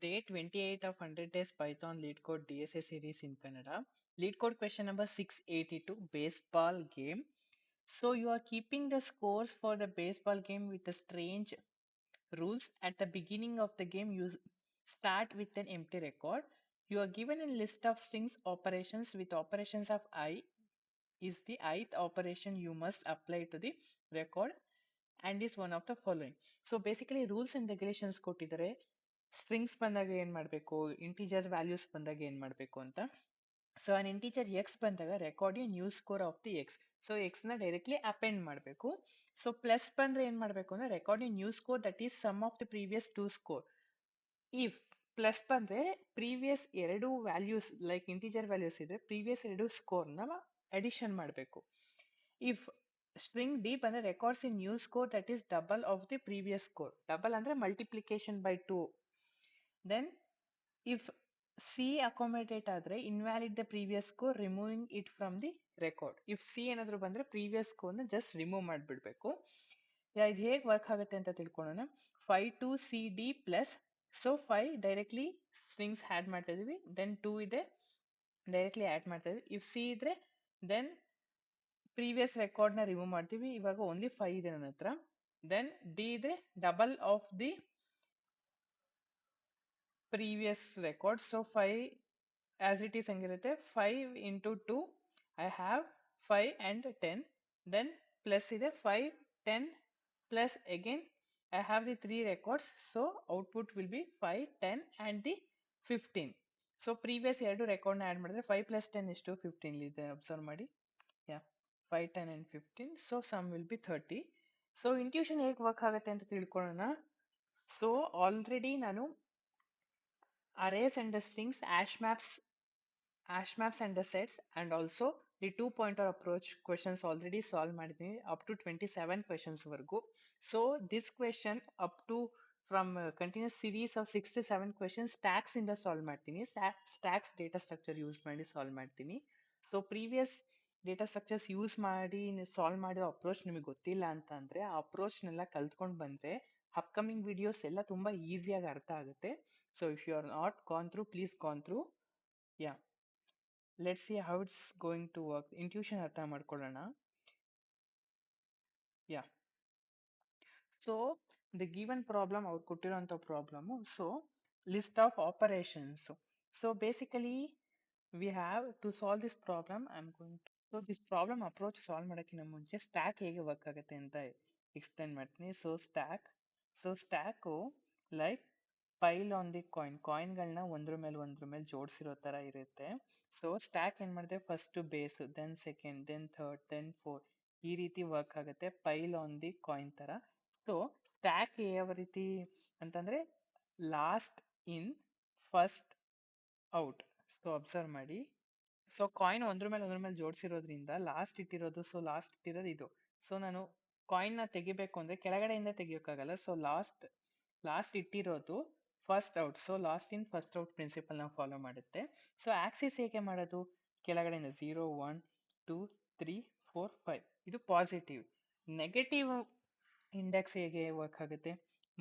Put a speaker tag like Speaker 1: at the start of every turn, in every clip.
Speaker 1: Day 28 of 100 Days Python Lead Code DSA series in Kannada. Lead code question number 682, baseball game. So you are keeping the scores for the baseball game with the strange rules. At the beginning of the game, you start with an empty record. You are given a list of strings operations with operations of I is the ith operation you must apply to the record and is one of the following. So basically rules and regulations ಕೊಟ್ಟಿದ್ದಾರೆ. Strings ಬಂದಾಗ ಏನ್ ಮಾಡಬೇಕು, integer values ಬಂದಾಗ ಏನ್ ಮಾಡಬೇಕು ಅಂತ. So an integer X ಬಂದಾಗ record new score of the X. So X ನ ಡೈರೆಕ್ಟ್ಲಿ ಅಪೆಂಡ್ ಮಾಡಬೇಕು. ಸೊ ಪ್ಲಸ್ ಬಂದ್ರೆ ಏನ್ ಮಾಡಬೇಕು ಅಂದ್ರೆ record new score that is sum of the previous two score. If plus ಬಂದ್ರೆ ಪ್ರೀವಿಯಸ್ ಎರಡು ವ್ಯಾಲ್ಯೂಸ್ ಲೈಕ್ ಇಂಟಿಜರ್ ವ್ಯಾಲ್ಯೂಸ್ ಇದೆ, ಪ್ರೀವಿಯಸ್ ಎರಡು ಸ್ಕೋರ್ ನ ಅಡಿಷನ್ ಮಾಡಬೇಕು. ಇಫ್ ಸ್ಟ್ರಿಂಗ್ ಡಿ ಬಂದ್ರೆ records in new score that is double of the previous score. Double ಅಂದ್ರೆ multiplication by 2. Then if C accommodate ಆದ್ರೆ invalid the previous score removing it from the record. If C ಏನಾದ್ರು ಬಂದ್ರೆ previous score ನ just remove ಮಾಡಿಬಿಡ್ಬೇಕು. ಇದು ಹೇಗೆ work ಆಗುತ್ತೆ ಅಂತ ತಿಳ್ಕೊಳ್ಳೋಣ. 5 to C D plus, so 5 directly strings add ಮಾಡ್ತಾ ಇದೀವಿ, ದೆನ್ 2 ಇದೆ ಡೈರೆಕ್ಟ್ಲಿ ಆಡ್ ಮಾಡ್ತಾ ಇದೀವಿ. ಇಫ್ ಸಿ ಇದ್ರೆ ದೆನ್ ಪ್ರೀವಿಯಸ್ ರೆಕಾರ್ಡ್ ನ ರಿಮೂವ್ ಮಾಡ್ತೀವಿ. ಇವಾಗ ಓನ್ಲಿ 5 ಇದೆ ನನ್ನ ಹತ್ರ. ದೆನ್ ಡಿ ಇದ್ರೆ double of the previous record. So 5 as it is ಹಂಗಿರುತ್ತೆ. 5 into 2 I have 5 and 10. Then plus ಇದೆ 5, 10 plus again I have the 3 records. So output will be 5, 10 and the 15. So previous ಎರಡು record ನ add ಮಾಡಿದ್ರೆ 5 plus 10 is 15 ಇದೆ. Observe ಮಾಡಿ. ಯಾ 5, 10 and 15. So sum will be 30. So intuition ಹೇಗೆ work ಆಗುತ್ತೆ ಅಂತ ತಿಳ್ಕೊಳ್ಳೋಣ. ಸೊ ಆಲ್ರೆಡಿ ನಾನು arrays and the strings, hash maps and the sets, and also the 2-pointer approach questions already solve ಮಾಡಿದ್ದೀನಿ up to 27 questions ವರೆಗೂ. So this question up to from continuous series of 6 to 7 questions stacks ಇಂದ solve ಮಾಡ್ತೀನಿ. stacks data structure use ಮಾಡಿ solve ಮಾಡ್ತೀನಿ. So previous data structures use ಮಾಡಿ solve ಮಾಡಿರೋ approach ನಿಮಗೆ ಗೊತ್ತಿಲ್ಲ ಅಂತ ಅಂದ್ರೆ ಆ ಅಪ್ರೋಚ್ನೆಲ್ಲ ಕಲ್ತ್ಕೊಂಡು ಬಂದ್ರೆ ಅಪ್ಕಮಿಂಗ್ ವಿಡಿಯೋಸ್ ಎಲ್ಲ ತುಂಬಾ ಈಸಿಯಾಗಿ ಅರ್ಥ ಆಗುತ್ತೆ. So if you are not gone through, please gone through. Yeah, let's see how it's going to work. Intuition ಅರ್ಥ ಮಾಡ್ಕೊಳ್ಳೋಣ. Yeah, so the given problem ಅವ್ರು ಕೊಟ್ಟಿರೋಂಥ problem. So list of operations. So basically we have to solve this problem. I am going to so this problem approach solve ಮಾಡೋಕ್ಕಿಂತ ಮುಂಚೆ stack ಹೇಗೆ work ಆಗುತ್ತೆ ಅಂತ explain ಮಾಡ್ತೀನಿ. So stack like pile on the ಕಾಯಿನ್ಗಳನ್ನ ಒಂದ್ರ ಮೇಲೆ ಜೋಡಿಸಿರೋ ತರ ಇರುತ್ತೆ. ಸೊ ಸ್ಟ್ಯಾಕ್ ಏನ್ ಮಾಡಿದೆ, first base, then second, then third, then fourth, ಈ ರೀತಿ ವರ್ಕ್ ಆಗುತ್ತೆ ಪೈಲ್ ಆನ್ ದಿ ಕಾಯಿನ್ ತರ. ಸೊ ಸ್ಟ್ಯಾಕ್ ಯಾವ ರೀತಿ ಅಂತಂದ್ರೆ last in first out. So observe ಮಾಡಿ. ಸೊ ಕಾಯಿನ್ ಒಂದ್ರ ಮೇಲೆ ಜೋಡಿಸಿರೋದ್ರಿಂದ ಲಾಸ್ಟ್ ಇಟ್ಟಿರೋದು, ಸೊ ಲಾಸ್ಟ್ ಇಟ್ಟಿರೋದು ಇದು. ಸೊ ನಾನು ಕಾಯಿನ್ ನ ತೆಗಿಬೇಕು ಅಂದ್ರೆ ಕೆಳಗಡೆಯಿಂದ ತೆಗಿಯೋಕ್ಕಾಗಲ್ಲ. ಸೊ ಲಾಸ್ಟ್ ಇಟ್ಟಿರೋದು first out. So last in first out principle ನ ಫಾಲೋ ಮಾಡುತ್ತೆ. ಸೊ ಆಕ್ಸಿಸ್ ಹೇಗೆ ಮಾಡೋದು, ಕೆಳಗಡೆಯಿಂದ 0, 1, 2, 3, 4, 5 ಇದು ಪಾಸಿಟಿವ್. ನೆಗೆಟಿವ್ ಇಂಡೆಕ್ಸ್ ಹೇಗೆ ವರ್ಕ್ ಆಗುತ್ತೆ,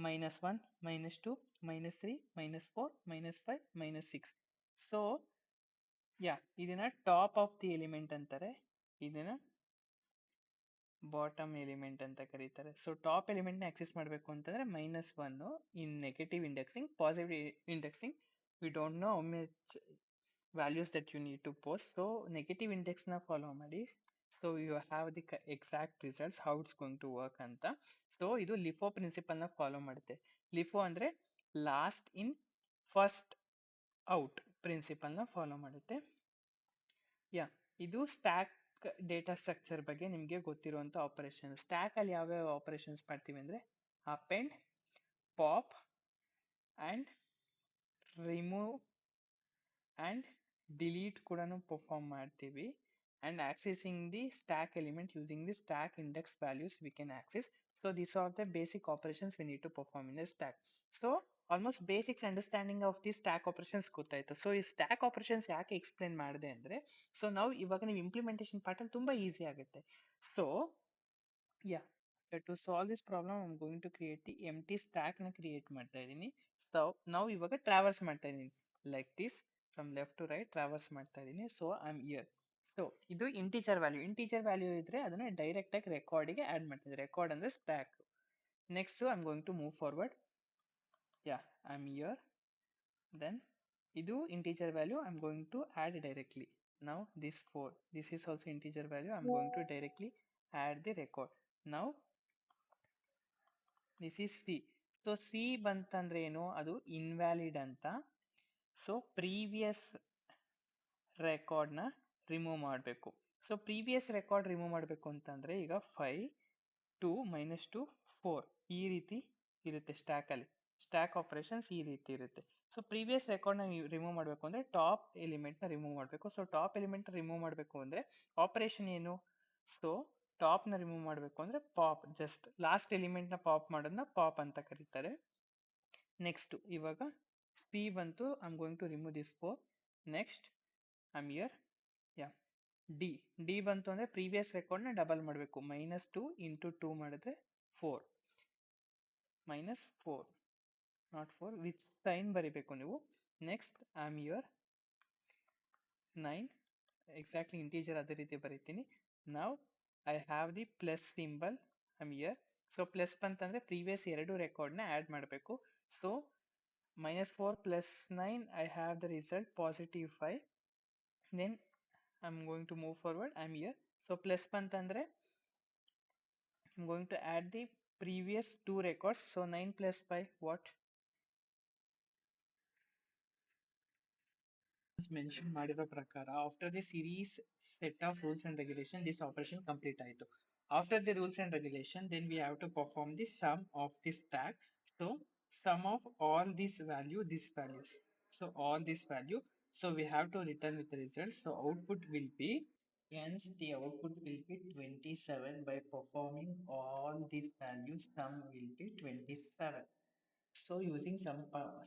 Speaker 1: -1, -2, -3, -4, -5, -6. ಸೊ ಯಾ, ಇದನ್ನ ಟಾಪ್ ಆಫ್ ದಿ ಎಲಿಮೆಂಟ್ ಅಂತಾರೆ, ಇದನ್ನ ಬಾಟಮ್ ಎಲಿಮೆಂಟ್ ಅಂತ ಕರೀತಾರೆ. ಸೊ ಟಾಪ್ ಎಲಿಮೆಂಟ್ ನ ಆಕ್ಸೆಸ್ ಮಾಡಬೇಕು ಅಂತಂದ್ರೆ -1 in negative indexing. Positive indexing we don't know how much values that you need to post. So negative index ನ follow ಮಾಡಿ. So you have the exact results how it's going to work ಅಂತ. So ಇದು LIFO principle ನ follow ಮಾಡುತ್ತೆ. LIFO ಅಂದ್ರೆ last in first out principle ನ follow ಮಾಡುತ್ತೆ. Yeah, ಇದು ಸ್ಟ್ಯಾಕ್ ಡೇಟಾ ಸ್ಟ್ರಕ್ಚರ್ ಬಗ್ಗೆ ನಿಮಗೆ ಗೊತ್ತಿರುವಂತ ಆಪರೇಷನ್. ಸ್ಟ್ಯಾಕ್ ಅಲ್ಲಿ ಯಾವ್ಯಾವ ಆಪರೇಷನ್ಸ್ ಮಾಡ್ತೀವಿ ಅಂದ್ರೆ append, pop and remove and delete ಕೂಡ ಪರ್ಫಾರ್ಮ್ ಮಾಡ್ತೀವಿ. And accessing the stack element using the stack index values we can access. So these are the basic operations we need to perform in the stack. So almost basics understanding of the stack operations ಗೊತ್ತಾಯ್ತು. So ಈ stack operations ಯಾಕೆ explain ಮಾಡಿದೆ ಅಂದ್ರೆ, so ನಾವು ಇವಾಗ ನೀವು implementation part ಅಲ್ಲಿ ತುಂಬಾ ಈಸಿ ಆಗುತ್ತೆ. So yeah, to solve this problem I am going to create the empty stack ನ ಕ್ರಿಯೇಟ್ ಮಾಡ್ತಾ ಇದ್ದೀನಿ. ನಾವು ಇವಾಗ ಟ್ರಾವರ್ಸ್ ಮಾಡ್ತಾ ಇದ್ದೀನಿ like this from left to right traverse ಮಾಡ್ತಾ ಇದ್ದೀನಿ. So I am here. So ಇದು ಇಂಟೀಜರ್ ವ್ಯಾಲ್ಯೂ ಇದ್ರೆ ಅದನ್ನ ಡೈರೆಕ್ಟ್ ಆಗಿ ರೆಕಾರ್ಡಿಗೆ ಆಡ್ ಮಾಡ್ತಿದ್ದೆ. ರೆಕಾರ್ಡ್ ಅಂದ್ರೆ stack. Next I am going to move forward. Yeah, I am here. Then ಇದು integer value I'm going to add directly. Now this 4, this is also integer value. I'm going to directly add the record. Now this is C. So C ಬಂತಂದ್ರೆ ಏನು, ಅದು invalid ಅಂತ. So previous ರೆಕಾರ್ಡ್ನ remove ಮಾಡಬೇಕು. So previous record remove ಮಾಡಬೇಕು ಅಂತಂದ್ರೆ ಈಗ 5 2 -2 4 ಈ ರೀತಿ ಇರುತ್ತೆ ಸ್ಟ್ಯಾಕಲ್ಲಿ. ಸ್ಟ್ಯಾಕ್ ಆಪರೇಷನ್ಸ್ ಈ ರೀತಿ ಇರುತ್ತೆ. ಸೊ ಪ್ರೀವಿಯಸ್ ರೆಕಾರ್ಡ್ನ ರಿಮೂವ್ ಮಾಡಬೇಕು ಅಂದರೆ ಟಾಪ್ ಎಲಿಮೆಂಟ್ನ ರಿಮೂವ್ ಮಾಡಬೇಕು. ಸೊ ಟಾಪ್ ಎಲಿಮೆಂಟ್ ರಿಮೂವ್ ಮಾಡಬೇಕು ಅಂದರೆ ಆಪರೇಷನ್ ಏನು, ಸೊ ಟಾಪ್ನ ರಿಮೂವ್ ಮಾಡಬೇಕು ಅಂದರೆ ಪಾಪ್, ಜಸ್ಟ್ ಲಾಸ್ಟ್ ಎಲಿಮೆಂಟ್ನ ಪಾಪ್ ಮಾಡೋದನ್ನ ಪಾಪ್ ಅಂತ ಕರೀತಾರೆ. ನೆಕ್ಸ್ಟ್ ಇವಾಗ ಸಿ ಬಂತು, I am going to remove this 4. Next I am here. Yeah, D ಬಂತು ಅಂದರೆ ಪ್ರೀವಿಯಸ್ ರೆಕಾರ್ಡ್ನ ಡಬಲ್ ಮಾಡಬೇಕು. -2 × 2 ಮಾಡಿದ್ರೆ 4 -4 ನಾಟ್ 4 ವಿತ್ ಸೈನ್ ಬರಿಬೇಕು ನೀವು. Next I am here 9, exactly integer ಅದೇ ರೀತಿ ಬರೀತೀನಿ. ನಾವು I have the plus symbol, I am here. So plus ಬಂತಂದರೆ ಪ್ರೀವಿಯಸ್ ಎರಡು ರೆಕಾರ್ಡ್ನ ಆ್ಯಡ್ ಮಾಡಬೇಕು. So -4 + 9 I have the result +5. Then I am going to move forward. I am here. So plus ಬಂತಂದರೆ I am going to add the previous 2 records. So 9 + 5 what? Mention ಮಾಡಿರೋ ಪ್ರಕಾರ after the series set of rules and regulation this operation complete ಆಯಿತು. After the rules and regulation then we have to perform the sum of the stack. So sum of all this value, this values, so all this value. So we have to return with the results. So output will be, hence the output will be 27. By performing all these values, sum will be 27. So using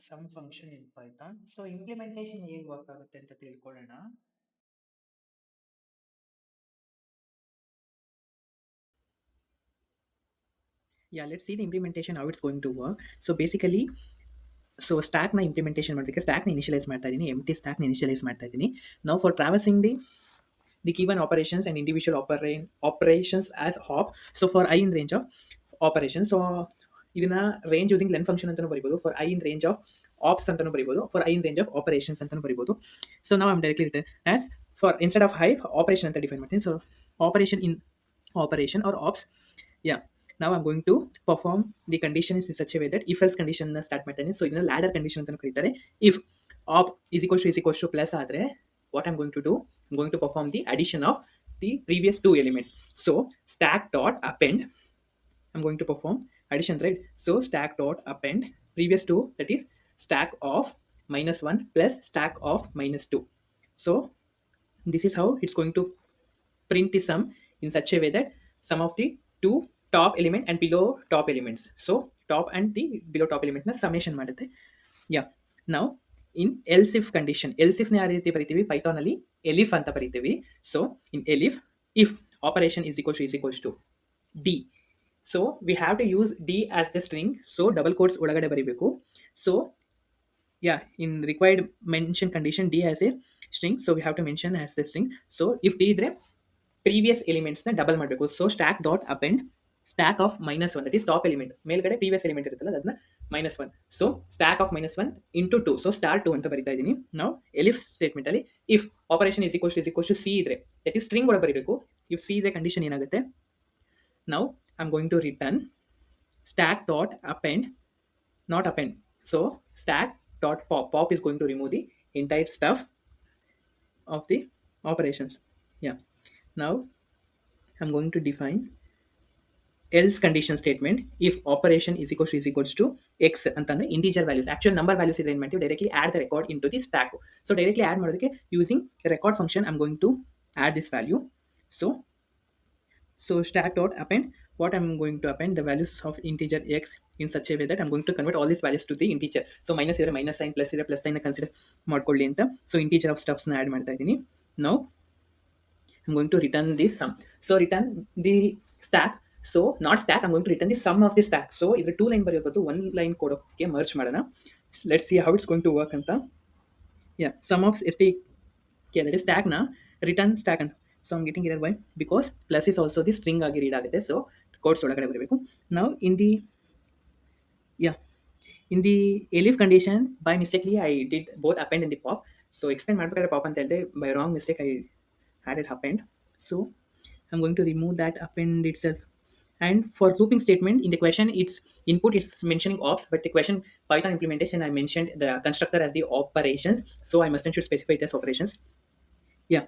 Speaker 1: some function in Python. So implementation ಹೇಗೆ work ಆಗುತ್ತೆ ಅಂತ ತಿಳ್ಕೊಳ್ಳೋಣ.
Speaker 2: Yeah, let's see the implementation, how it's going to work. So basically, so stack na implementation ಮಾಡೋದಕ್ಕೆ stack ನ initialize ಮಾಡ್ತಾ ಇದ್ದೀನಿ, empty stack ನ initialize ಮಾಡ್ತಾ ಇದ್ದೀನಿ. Now for traversing the given operations and individual operations as hop. So for I in range of operations, so ಇದನ್ನ range using len function ಅಂತಾನೂ ಬರೀಬೋದು, for I in range of ops ಅಂತಾನೂ ಬರೀಬೋದು, for I in range of operations ಅಂತಾನೂ ಬರೀಬೋದು. So ನಾವು I'm directly return as for instead of I operation ಅಂತ define ಮಾಡ್ತೀನಿ. So operation in operation or ops. Yeah, ನಾವು I'm going to perform the condition is in such a way that if else condition start ಮಾಡ್ತಾನೆ. So ಇದನ್ನ ladder condition ಅಂತ ಕರೀತಾರೆ. If op is equals to plus ಆದರೆ what I'm going to do, I'm going to perform the addition of the previous two elements. So stack dot append, I'm going to perform addition, right? So stack dot append previous two, that is stack of -1 plus stack of -2. So this is how it's going to print the sum in such a way that sum of the two top element and below top elements. So top and the below top element na summation ಮಾಡುತ್ತೆ. Yeah, now in else if condition, else if ನ ಯಾವ ರೀತಿ ಬರಿತೀವಿ, Python ಅಲ್ಲಿ elif ಅಂತ ಬರಿತೀವಿ. So in elif, if operation is equals to d, so we have to use d as the string. So double quotes ಒಳಗಡೆ ಬರಿಬೇಕು. So yeah, in required mention condition d as a string, so we have to mention as a string. So if d ಇದ್ರೆ previous elements ನ double ಮಾಡಬೇಕು. So stack dot append stack of -1, that is top element, ಮೇಲ್ಗಡೆ previous element ಇರುತ್ತಲ್ಲ ಅದನ್ನ -1. So stack of -1 into 2, so star 2 ಅಂತ ಬರಿತಾ ಇದ್ದೀನಿ. ನಾವು elif ಸ್ಟೇಟ್ಮೆಂಟ್ ಅಲ್ಲಿ if operation is equals to c ಇದ್ರೆ, that is string ಕೂಡ ಬರಿಬೇಕು. if c ಇದ್ರೆ ಕಂಡೀಷನ್ ಏನಾಗುತ್ತೆ, now I'm going to return stack dot append, not append, so stack dot pop is going to remove the entire stuff of the operations. Yeah, now I'm going to define else condition statement. if operation is equals to x ಅಂತಂದ್ರೆ integer values, actual number values ಇದ್ರೆ ಏನು ಮಾಡ್ತೀವಿ, directly add the record into the stack. so directly add ಮಾಡೋದಕ್ಕೆ using record function I'm going to add this value. so stack dot append, what I'm going to append the values of integer x in such a way that I'm going to convert all these values to the integer. so minus ಇದ್ರೆ minus sign, plus ಇದ್ರೆ plus sign consider ಮಾಡ್ಕೊಳ್ಳಿ ಅಂತ. so integer of stuffs ನ add ಮಾಡ್ತಾ ಇದ್ದೀನಿ. now I'm going to return this sum. So return the stack. So not stack, I'm going to return the sum of the stack. So either 2 line ಬರೆಯೋದು, 1 line code ಗೆ merge ಮಾಡೋಣ. let's see how it's going to work anta. Yeah, sum of sp, yeah, that is stack na, return stack ಅಂತ. So I'm getting here why, because plus is also the string ಆಗಿ read ಆಗುತ್ತೆ. So codes ಒಳಗಡೆ ಬರಬೇಕು. Now in the, yeah, in the elif condition, by mistakenly I did both append and the pop. So explain ಮಾಡ್ಬೇಕಾದ್ರೆ pop ಅಂತ ಹೇಳಿದೆ, by wrong mistake I had it append. So I'm going to remove that append itself. And for looping statement in the question, its input is mentioning ops, but the question Python implementation I mentioned the constructor as the operations. So I must should specify it as operations. Yeah.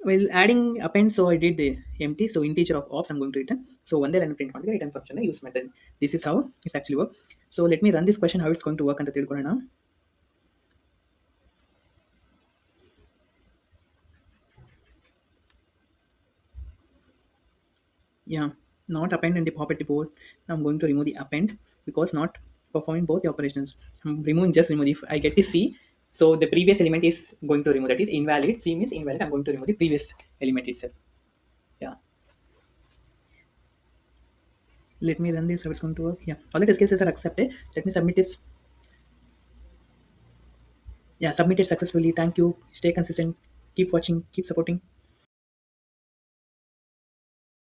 Speaker 2: Well, adding append, so I did the empty. So integer of ops I'm going to return. So one day line print ಮಾಡಿದ್ರೆ return function use method. This is how it's actually work. So let me run this question how it's going to work ಅಂತ ತಿಳ್ಕೊಳ್ಳೋಣ. Yeah, not append and the pop at the both. I'm going to remove the append because not performing both the operations. I'm removing, just remove. If I get the C, so the previous element is going to remove, that is invalid. C means invalid. I'm going to remove the previous element itself. Yeah. Let me run this how it's going to work. Yeah, all the test cases are accepted. Let me submit this. Yeah, submitted successfully. Thank you. Stay consistent. Keep watching. Keep supporting.